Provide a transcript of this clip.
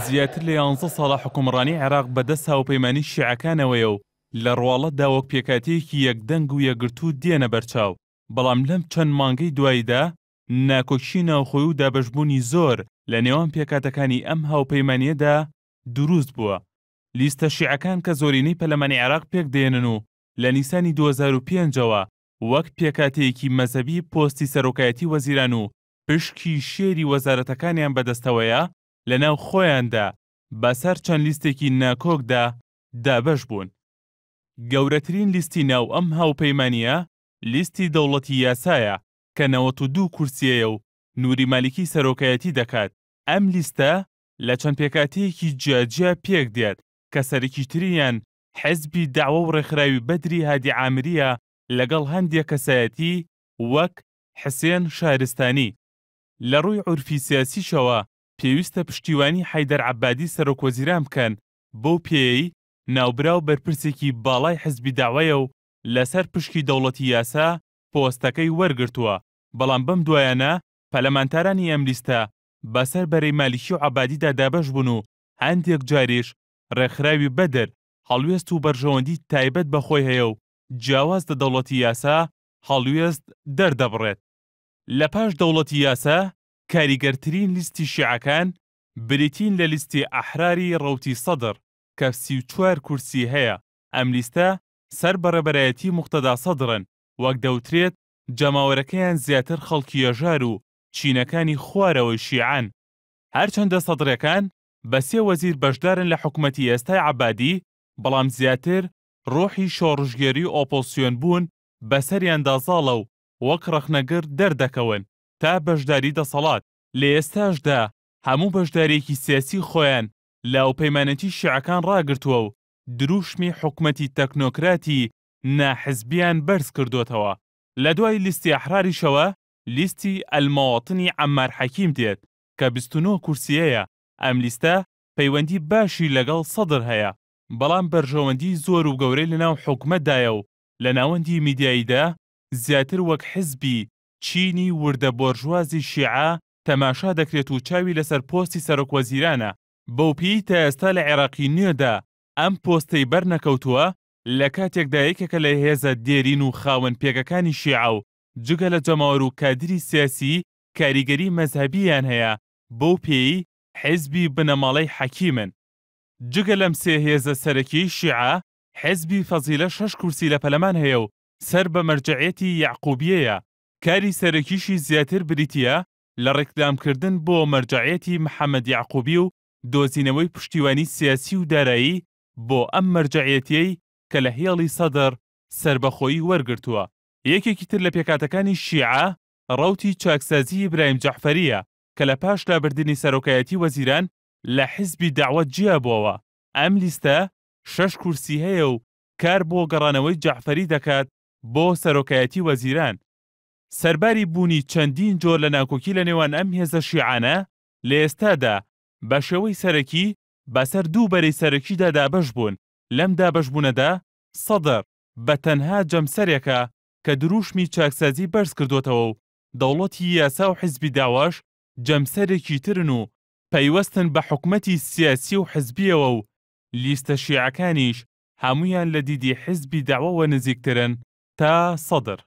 زیاتر لە 11 ساڵە حکومڕانی عێراق بەدەست هاوپەیمانی شیعەکانەوەیە و لە ڕواڵەتدا وەک پێکاتەیەکی یەکدەنگ و یەکگرتوو دێنە بەرچاو، بەڵام لەم چەند مانگەی دواییدا ناکۆکیی ناوخۆیی و دابەشبوونی زۆر لە نێوان پێکاتەکانی ئەم هاوپەیمانیەدا دروست بووە. لیستە شیعەکان کە زۆرینەی پەرلەمانی عێراق پێک دێنن و لە نیسانی 2005ەوە وەک پێکاتەیەکی مەزهەبی پۆستی سەرۆکایەتی وەزیران و پشکی شێری وەزارەتەکانیان بەدەستەوەیە، لەناو خۆیاندا بەسەر چەند لیستێکی ناکۆکدا دابەش بوون. گەورەترین لیستی ناو ئەم هاوپەیمانیە لیستی دەوڵەتی یاسایە کە 92 کورسیەیە و نووری مالیکی سەرۆکایەتی دەکات. ئەم لیستە لە چەند پێکاتەیەکی جیاجیا پێک دێت کە سەرەکیترینیان حیزبی داوە و ڕێکخراوی بەدری هادی عامریە لەگەڵ هەندێک کەسایەتی وەک حسێن شارستانی. لە ڕووی عورفی سیاسیشەوە پێویستە پشتیوانی حەیدەر عەبادی سەرۆکوەزیران بکەن، بەو پێیەی ناوبراو بەرپرسێکی باڵای حیزبی داوایە و لەسەر پشکی دەوڵەتی یاسا پۆستەکەی وەرگرتووە، بەڵام بەم دوایانە پەرلەمانتارانی ئەم لیستە بەسەر بەرەی مالیکی و عەبادیدا دابەش بوون و هەندێک جاریش ڕێکخراوی بەدر هەڵوێست و بەرژەوەندی تایبەت بەخۆی هەیە و جیاواز لە دەوڵەتی یاسا هەڵوێست دەردەبڕێت. لە پاش دەوڵەتی یاسا کاریگەرترین لیستی شیعەکان بریتین لە لیستی ئەحراری ڕەوتی سەدر کە 34 کورسی هەیە. ئەم لیستە سەر بەڕێبەرایەتی موقتەدا سەدرن، وەک دەوترێت جەماوەرەکەیان زیاتر خەڵکی هێژار و چینەکانی خوارەوەی شیعەن. هەرچەندە سەدرەکان بە 3 وەزیر بەشدارن لە حکومەتی ئێستای عەبادی، بەڵام زیاتر ڕۆحی شۆڕژگێری و ئۆپۆزسیۆن بوون بەسەریاندا زاڵە و وەک ڕەخنەگر دەردەکەون تا بەشداری دەسەڵات. لە ئێستاشدا هەموو بەشدارێکی سیاسی خۆیان لە هاوپەیمانەتی شیعەکان ڕاگرتووە و دروشمی حکومەتی تەکنۆکراتی ناحزبیان بەرز کردوتەوە. لە دوای لیستی ئەحراریشەوە لیستی ئەلمەواطنی عەمار حەکیم دێت کە 29 کورسیەیە. ئەم لیستە پەیوەندی باشی لەگەڵ سەدر هەیە، بەڵام بەرژەوەندی زۆر و گەورەی لەناو حکومەتدایە و لە ناوەندی میدیاییدا زیاتر وەک حیزبی چینی وردە بۆرژوازی شیعە تەماشا دەکرێت و چاوی لەسەر پۆستی سەرۆکوەزیرانە. بەو پێی تا ئێستا لە عێراقی نوێدا ئەم پۆستەی بەرنەکەوتووە لە کاتێکدا یەکێکە لە هێزە دێرین و خاوەن پێگەکانی شیعە و جگە لە جەماوەر و کادری سیاسی کاریگەری مەزهەبیان هەیە، بەو پێی حیزبی بنەماڵەی حەکیمن. جگە لەم 3 هێزە سەرەکیەی شیعە، حیزبی فەزیلە 6 کورسی لە پەلەمان هەیە و سەر بە مەرجەعیەتی یعقوبیەیە. کاری سەرەکیشی زیاتر بریتیە لە ڕێکلامکردن بۆ مەرجەعیەتی محەممەد یعقوبی و دۆزینەوەی پشتیوانی سیاسی و دارایی بۆ ئەم مەرجەعیەتیەی کە لە هێڵی سەدر سربەخۆیی وەرگرتووە. یەکێکی تر لە پێکاتەکانی شیعە ڕەوتی چاکسازی ئیبراهیم جەعفەریە کە لە پاش لابردنی سەرۆکایەتی وەزیران لە حیزبی داوە جیابووەوە. ئەم لیستە 6 کورسی هەیە و کار بۆ گەڕانەوەی جەعفەری دەکات بۆ سەرۆکایەتی وەزیران. سەرباری بوونی چەندین جۆر لە ناکۆکی لە نێوان ئەم هێزە شیعانە لە ئێستادا بە شێوەی سەرەکی بەسەر 2 بەرەی سەرەکیدا دابەش بوون. لەم دابەشبوونەدا سەدر بە تەنها جەمسەرێکە کە دروشمی چاکسازی بەرز کردوتەوە و دەوڵەتی یاسا و حیزبی داوەش جەمسەرێکی ترن و پەیوەستن بە حکومەتی سیاسی و حیزبیەوە و لیستە شیعەکانیش هەمویان لە دیدی حیزبی داوەوە نزیکترن تا سەدر.